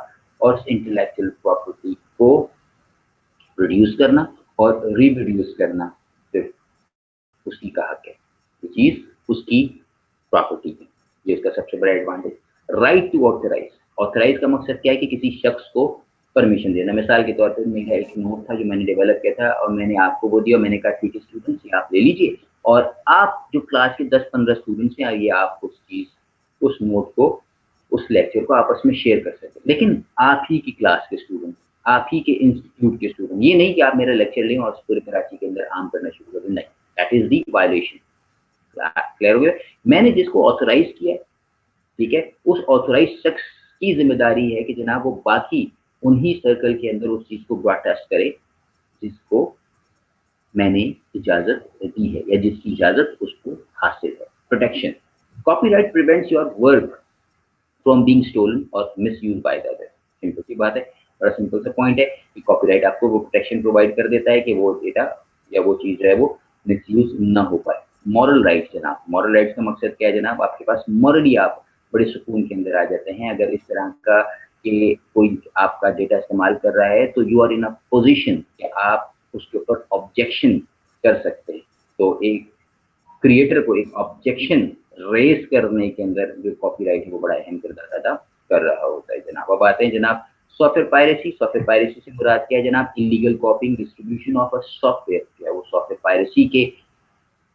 और उस इंटेलेक्चुअल प्रॉपर्टी को प्रोड्यूस करना और रिप्रोड्यूस करना सिर्फ उसी का हक है। ये चीज़ उसकी प्रॉपर्टी है, ये इसका सबसे बड़ा advantage. Right to authorise. Authorise का मकसद क्या है कि किसी शख्स को परमिशन देना। मिसाल के तौर पे मेरा एक नोट था जो मैंने डेवलप किया था और मैंने आपको वो दिया, मैंने कहा ठीक है स्टूडेंट्स ये आप ले लीजिए और आप जो क्लास के 10-15 स्टूडेंट्स हैं आइए आप उस चीज़, उस नोट को, उस लेक्चर को आपस में शेयर कर सकते हैं, लेकिन आप ही की क्लास के स्टूडेंट, आप ही के इंस्टीट्यूट के स्टूडेंट। ये नहीं कि आप मेरा लेक्चर लें और पूरे कराची के अंदर आम करना शुरू कर दें, नहीं, that is the violation. Clear हो गया? मैंने जिसको ऑथराइज किया, ठीक है, उस ऑथराइज शख्स की जिम्मेदारी है कि जनाब वो बाकी उन्हीं सर्कल के अंदर उस चीज को ब्रॉडकास्ट करे जिसको मैंने इजाजत दी है या जिसकी इजाजत उसको हासिल है। Protection. Copyright prevents your work from being stolen और misuse by the other. Simple सी बात है, बड़ा सिंपल सा पॉइंट है कि कॉपीराइट आपको वो प्रोटेक्शन प्रोवाइड कर देता है कि वो डेटा या वो चीज जो है वो मिसयूज ना हो पाए। मॉरल राइट्स जनाब, मॉरल राइट्स का मकसद क्या है जनाब? आपके पास मॉरली आप बड़े सुकून के अंदर आ जाते हैं अगर इस तरह का कि कोई आपका डेटा इस्तेमाल कर रहा है तो you are in a position कि आप उसके ऊपर ऑब्जेक्शन कर सकते हैं। तो एक क्रिएटर को एक ऑब्जेक्शन रेज करने के अंदर जो कॉपीराइट है वो बड़ा अहम किरदार अदा कर रहा होता है जनाब। अब आते हैं जनाब सॉफ्टवेयर पायरेसी। सॉफ्टवेयर पायरेसी से मुराद क्या है जनाब? Illegal कॉपिंग distribution of a software. जो है वो सॉफ्टवेयर पायरेसी के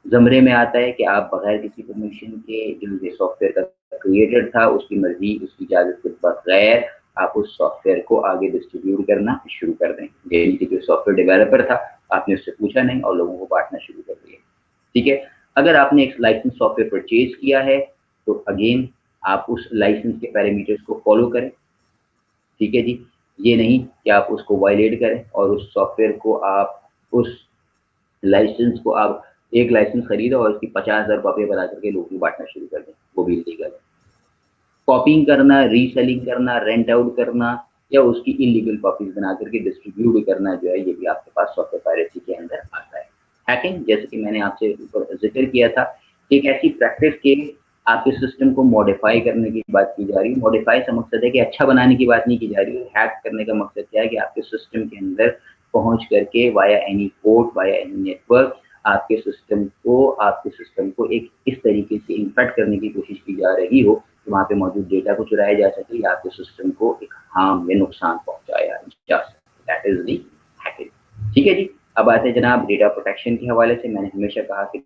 जमरे में आता है कि आप बगैर किसी परमिशन के जो सॉफ्टवेयर का क्रिएटर था उसकी मर्जी, उसकी इजाजत के बगैर आप उस सॉफ्टवेयर को आगे डिस्ट्रीब्यूट करना शुरू कर दें। यानी कि जो सॉफ्टवेयर डेवलपर था आपने उससे पूछा नहीं और लोगों को बांटना शुरू कर दिया। ठीक है, अगर आपने एक लाइसेंस सॉफ्टवेयर परचेज किया है तो अगेन आप उस लाइसेंस के पैरामीटर्स को फॉलो करें। ठीक है जी, ये नहीं कि आप उसको वायलेट करें और उस सॉफ्टवेयर को आप उस लाइसेंस को आप एक लाइसेंस खरीदो और उसकी 50,000 कॉपी बना करके लोगों को बांटना शुरू कर दें, वो भी इलीगल है। कॉपिंग करना, रीसेलिंग करना, रेंट आउट करना या उसकी इलीगल कॉपीज बना करके डिस्ट्रीब्यूट करना जो है ये भी आपके पास सॉफ्टवेयर पायरेसी के अंदर आता है। हैकिंग, जैसे कि मैंने आपसे ऊपर जिक्र किया था, एक ऐसी प्रैक्टिस के आपके सिस्टम को मॉडिफाई करने की बात की जा रही है। मॉडिफाई का मकसद है कि अच्छा बनाने की बात नहीं की जा रही है। हैक करने का मकसद क्या है कि आपके सिस्टम के अंदर पहुंच करके via any port, via any network आपके सिस्टम को एक इस तरीके से इन्फेक्ट करने की कोशिश की जा रही हो कि वहाँ पे मौजूद डेटा को चुराया जा सके या आपके सिस्टम को एक हार्म या नुकसान पहुंचाया जा सके। That is the hacking. ठीक है जी, अब आते हैं जनाब डेटा प्रोटेक्शन के हवाले से। मैंने हमेशा कहा कि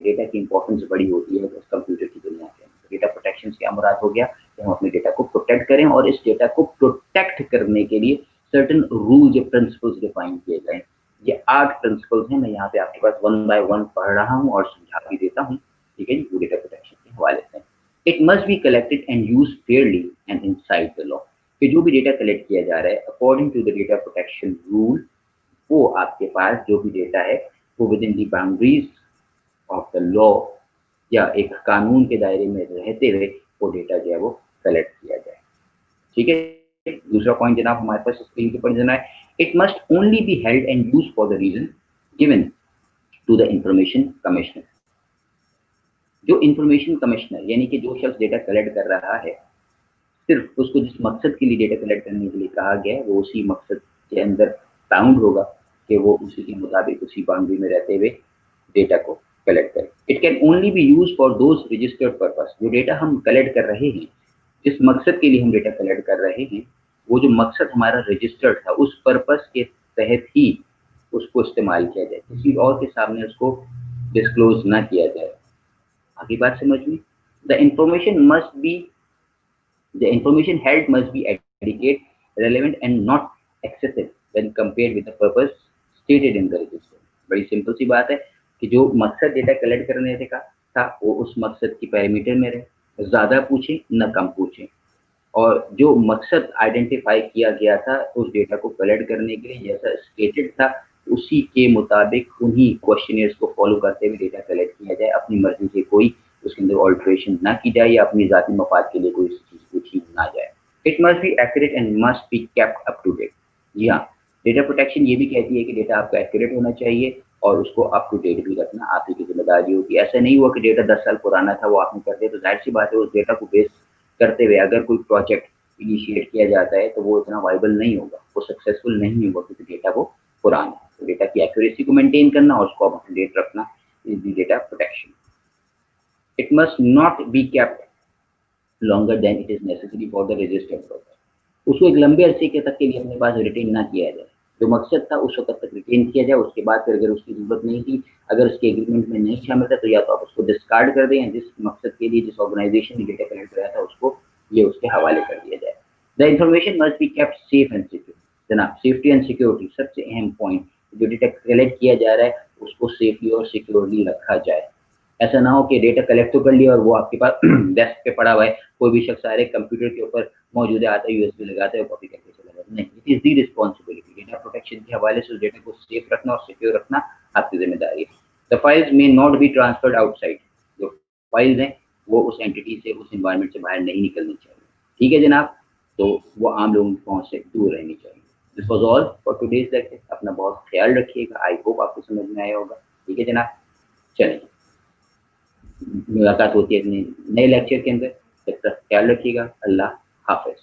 डेटा की इंपॉर्टेंस बड़ी होती है कंप्यूटर की दुनिया के अंदर। डेटा प्रोटेक्शन से क्या मुराद हो गया कि हम अपने डेटा को प्रोटेक्ट करें और इस डेटा को प्रोटेक्ट करने के लिए सर्टेन रूल्स या प्रिंसिपल्स डिफाइन किए गए। ये 8 प्रिंसिपल्स हैं, मैं यहाँ पे आपके पास 1 बाय 1 पढ़ रहा हूँ और समझा भी देता हूँ। ठीक है जी, डेटा प्रोटेक्शन के हवाले से it must be collected and use fairly and inside the law. कि जो भी डेटा कलेक्ट किया जा रहा है according to the data protection rule, वो आपके पास जो भी डेटा है वो within the boundaries of the law या एक कानून के दायरे में रहते हुए वो डेटा जो है वो कलेक्ट किया जाए। ठीक है, दूसरा पॉइंट जनाब हमारे पास स्क्रीन के ऊपर देना है, it must only be held and use for the reason given to the information commissioner. जो इंफॉर्मेशन कमिश्नर यानी कि जो शख्स डेटा कलेक्ट कर रहा है, सिर्फ उसको जिस मकसद के लिए डेटा कलेक्ट करने के लिए कहा गया है वो उसी मकसद के अंदर बाउंड होगा कि वो उसी के मुताबिक उसी बाउंड्री में रहते हुए डेटा को कलेक्ट करें। It can only B use for those registered purpose. जो डेटा हम कलेक्ट कर रहे हैं, जिस मकसद के लिए हम डेटा कलेक्ट कर रहे हैं, वो जो मकसद हमारा रजिस्टर्ड था उस पर्पस के तहत ही उसको इस्तेमाल किया जाए, किसी और के सामने उसको डिस्क्लोज ना किया जाए। आगे बात समझ में? The information held must be adequate, relevant and not excessive when compared with the purpose stated in the register. बड़ी सिंपल सी बात है कि जो मकसद डेटा कलेक्ट करने का था वो उस मकसद की पैरामीटर में रहे, ज़्यादा पूछें न कम पूछें, और जो मकसद आइडेंटिफाई किया गया था उस डेटा को कलेक्ट करने के लिए जैसा स्टेटेड था उसी के मुताबिक उन्हीं क्वेश्चनियर्स को फॉलो करते हुए डेटा कलेक्ट किया जाए, अपनी मर्जी से कोई उसके अंदर ऑल्ट्रेशन ना की जाए या अपनी ज़ाती मफाद के लिए कोई चीज़ पूछी ना जाए। It must be accurate and must be kept up to date. जी हाँ, डेटा प्रोटेक्शन ये भी कहती है कि डेटा आपका एक्यूरेट होना चाहिए और उसको अप टू डेट भी रखना आप ही की जिम्मेदारी होगी। ऐसा नहीं हुआ कि डेटा 10 साल पुराना था वो आपने कर दिया, तो जाहिर सी बात है उस डेटा को बेस करते हुए अगर कोई प्रोजेक्ट इनिशिएट किया जाता है तो वो इतना वाइबल नहीं होगा, वो सक्सेसफुल नहीं होगा क्योंकि डेटा वो पुराना है। तो डेटा की एक्यूरेसी को मेंटेन करना और उसको अप टू डेट रखना is the data protection. It must not be kept longer than it is necessary for the registered purpose. उसको एक लंबे अरसे के तक के लिए अपने पास रिटेन ना किया जाए, जो मकसद था उस वक्त तक रिटेन किया जाए, उसके बाद फिर अगर उसकी जरूरत नहीं थी, अगर उसके एग्रीमेंट में नहीं शामिल था तो या तो आप उसको डिस्कार्ड कर दें या जिस मकसद के लिए जिस ऑर्गेनाइजेशन ने डेटा कलेक्ट कराया था उसको ये उसके हवाले कर दिया जाए। The information must be kept safe and secure. जनाब सेफ्टी एंड सिक्योरिटी सबसे अहम पॉइंट, जो डेटा कलेक्ट किया जा रहा है उसको सेफली और सिक्योरली रखा जाए। ऐसा ना हो कि डेटा कलेक्ट तो कर लिया और वो आपके पास डेस्क पे पड़ा हुआ है, कोई भी शख्स आ रहे कंप्यूटर के ऊपर मौजूद है, आता है यूएसबी लगाता है और कॉपी करके चला जाता है। नहीं, it is the responsibility data protection के हवाले से उस डेटा को सेफ रखना और सिक्योर रखना आपकी जिम्मेदारी है। The files may not be transferred outside. जो फाइल्स हैं वो उस एंटिटी से उस एनवायरनमेंट से बाहर नहीं निकलनी चाहिए। ठीक है जनाब, तो वो आम लोगों की पहुंच से दूर रहनी चाहिए। This was all for today's lecture. अपना बहुत ख्याल रखिएगा, आई होप आपको समझ में आया होगा। ठीक है जनाब, चलिए मुलाकात होती है अपने नए लेक्चर के अंदर। तब तक ख्याल रखिएगा। अल्लाह हाफिज।